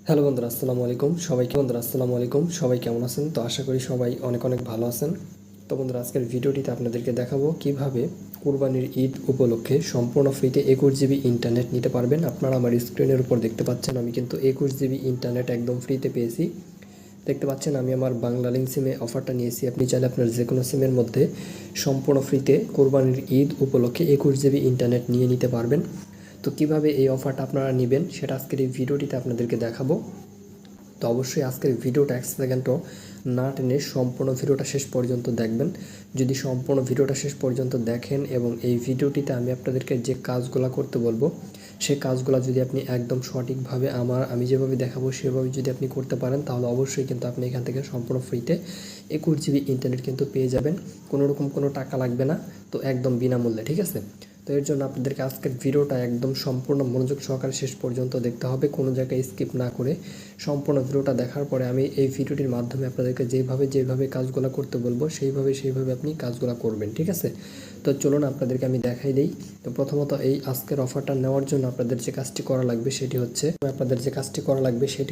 Hello বন্ধুরা, আসসালামু আলাইকুম। সবাই কেমন আছেন? তো আশা করি সবাই অনেক অনেক ভালো আছেন। তো বন্ধুরা, আজকের ভিডিওটিতে আপনাদেরকে দেখাবো কিভাবে কুরবানির ঈদ উপলক্ষে সম্পূর্ণ ফ্রিতে 21 জিবি ইন্টারনেট নিতে পারবেন। আপনারা আমার স্ক্রিনের উপর দেখতে পাচ্ছেন, আমি কিন্তু 21 জিবি ইন্টারনেট একদম ফ্রিতে পেয়েছি। দেখতে পাচ্ছেন আমি আমার বাংলালিংক সিমে অফারটা নিয়েছি। আপনি চাইলে আপনার যে কোনো সিমের মধ্যে সম্পূর্ণ ফ্রিতে কুরবানির ঈদ উপলক্ষে 21 জিবি ইন্টারনেট নিয়ে নিতে পারবেন। তো কিভাবে এই অফারটা আপনারা নেবেন সেটা আজকের এই ভিডিওটিতে আপনাদেরকে দেখাবো। তো অবশ্যই আজকের ভিডিওটা 1 সেকেন্ডও না টেনে সম্পূর্ণ ভিডিওটা শেষ পর্যন্ত দেখবেন। যদি সম্পূর্ণ ভিডিওটা শেষ পর্যন্ত দেখেন এবং এই ভিডিওটিতে আমি আপনাদেরকে যে কাজগুলো করতে বলবো সেই কাজগুলো যদি আপনি একদম সঠিকভাবে আমি যেভাবে দেখাবো সেভাবে যদি আপনি করতে পারেন, তাহলে অবশ্যই কিন্তু আপনি এখান থেকে সম্পূর্ণ ফ্রিতে 21 জিবি ইন্টারনেট কিন্তু পেয়ে যাবেন। কোনো রকম কোনো টাকা লাগবে না, তো একদম বিনামূল্যে, ঠিক আছে? তো এর জন্য আপনাদেরকে আজকের ভিডিওটা একদম সম্পূর্ণ মনোযোগ সহকারে শেষ পর্যন্ত দেখতে হবে, কোনো জায়গায় স্কিপ না করে। সম্পূর্ণ ভিডিওটা দেখার পরে আমি এই ভিডিওটির মাধ্যমে আপনাদেরকে যেভাবে কাজগুলো করতে বলবো সেইভাবে আপনি কাজগুলো করবেন, ঠিক আছে? তো চলুন আপনাদেরকে আমি দেখাই দিই। তো প্রথমত এই আজকের অফারটা নেওয়ার জন্য আপনাদের যে কাজটি করা লাগবে সেটি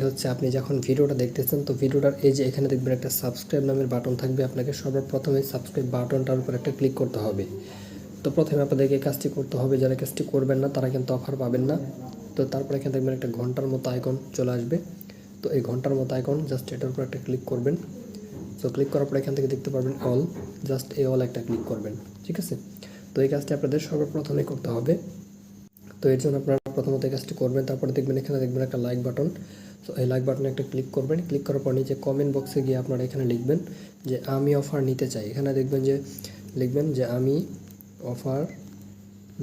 হচ্ছে আপনি যখন ভিডিওটা দেখতেছেন, তো ভিডিওটার এই যে এখানে দেখবেন একটা সাবস্ক্রাইব নামের বাটন থাকবে। আপনাকে সর্বপ্রথম এই সাবস্ক্রাইব বাটনটার উপর একটা ক্লিক করতে হবে। তো প্রথমে আপনাদেরকে এই কাজটি করতে হবে, যারা কাজটি করবেন না তারা কিন্তু অফার পাবেন না। তো তারপরে এখানে দেখবেন একটা ঘন্টার মতো আইকন চলে আসবে। তো এই ঘন্টার মতো আইকন জাস্ট এটার উপর একটা ক্লিক করবেন। তো ক্লিক করার পর এখান থেকে দেখতে পারবেন অল, জাস্ট এই অল একটা ক্লিক করবেন, ঠিক আছে? তো এই কাজটি আপনাদের সর্বপ্রথমে করতে হবে। তো এর জন্য আপনারা প্রথমত এই কাজটি করবেন। তারপরে এখানে দেখবেন একটা লাইক বাটন। তো এই লাইক বাটনে একটা ক্লিক করবেন। ক্লিক করার পর নিচে কমেন্ট বক্সে গিয়ে আপনারা এখানে লিখবেন যে আমি অফার নিতে চাই। এখানে লিখবেন যে আমি অফার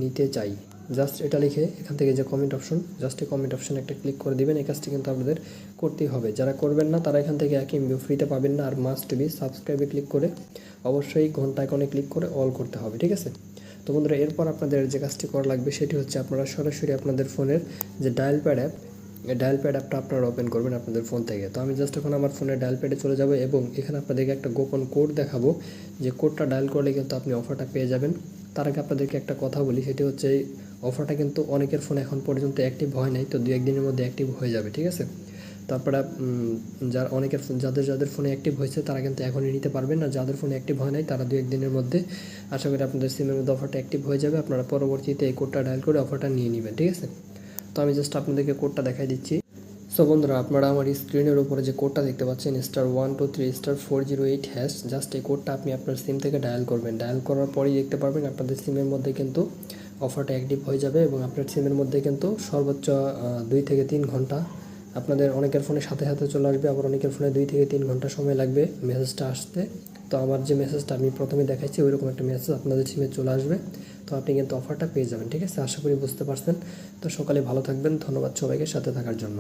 নিতে চাই। জাস্ট এটা লিখে এখান থেকে যে কমেন্ট অপশন, জাস্ট এই কমেন্ট অপশানে একটা ক্লিক করে দিবেন। এই কাজটি কিন্তু আপনাদের করতেই হবে। যারা করবেন না তারা এখান থেকে একই ফ্রিতে পাবেন না। আর মাস্ট বি সাবস্ক্রাইবে ক্লিক করে অবশ্যই ঘন্টা আইকনে ক্লিক করে অল করতে হবে, ঠিক আছে? তো বন্ধুরা, এরপর আপনাদের যে কাজটি করা লাগবে সেটি হচ্ছে আপনারা সরাসরি আপনাদের ফোনের যে ডায়াল প্যাড অ্যাপ, এই ডায়াল প্যাড অ্যাপটা আপনারা ওপেন করবেন আপনাদের ফোন থেকে। তো আমি জাস্ট এখন আমার ফোনের ডায়াল প্যাডে চলে যাব এবং এখানে আপনাদেরকে একটা গোপন কোড দেখাবো, যে কোডটা ডায়াল করলে কিন্তু আপনি অফারটা পেয়ে যাবেন। তার আগে আপনাদেরকে একটা কথা বলি, সেটি হচ্ছে এই অফারটা কিন্তু অনেকের ফোন এখন পর্যন্ত অ্যাক্টিভ হয় নাই। তো 2-1 দিনের মধ্যে অ্যাক্টিভ হয়ে যাবে, ঠিক আছে? তো আপনারা যাদের ফোনে অ্যাক্টিভ হয়েছে তারা কিন্তু এখনই নিতে পারবেন। আর যাদের ফোনে অ্যাক্টিভ হয় নাই তারা 2-1 দিনের মধ্যে আশা করি আপনাদের সিমের মধ্যে অফারটা অ্যাক্টিভ হয়ে যাবে। আপনারা পরবর্তীতে এই কোডটা ডায়াল করে অফারটা নিয়ে নেবেন, ঠিক আছে? তো আমি জাস্ট আপনাদেরকে কোডটা দেখাই দিচ্ছি। সো বন্ধুরা, আপনারা আমার স্ক্রিনের উপরে যে কোডটা দেখতে পাচ্ছেন *123*408#, জাস্ট এই কোডটা আপনি আপনার সিম থেকে ডায়াল করবেন। ডায়াল করার পরেই দেখতে পারবেন আপনাদের সিমের মধ্যে কিন্তু অফারটা অ্যাক্টিভ হয়ে যাবে এবং আপনার সিমের মধ্যে কিন্তু সর্বোচ্চ 2 থেকে 3 ঘন্টা, আপনাদের অনেকের ফোনে সাথে সাথে চলে আসবে, আবার অনেকের ফোনে 2 থেকে 3 ঘন্টা সময় লাগবে মেসেজটা আসতে। তো আমার যে মেসেজটা আমি প্রথমে দেখাচ্ছি ওইরকম একটা মেসেজ আপনাদের সিমে চলে আসবে। তো আপনি কিন্তু অফারটা পেয়ে যাবেন, ঠিক আছে? আশা করি বুঝতে পারছেন। তো সকালে ভালো থাকবেন। ধন্যবাদ সবাইকে সাথে থাকার জন্য।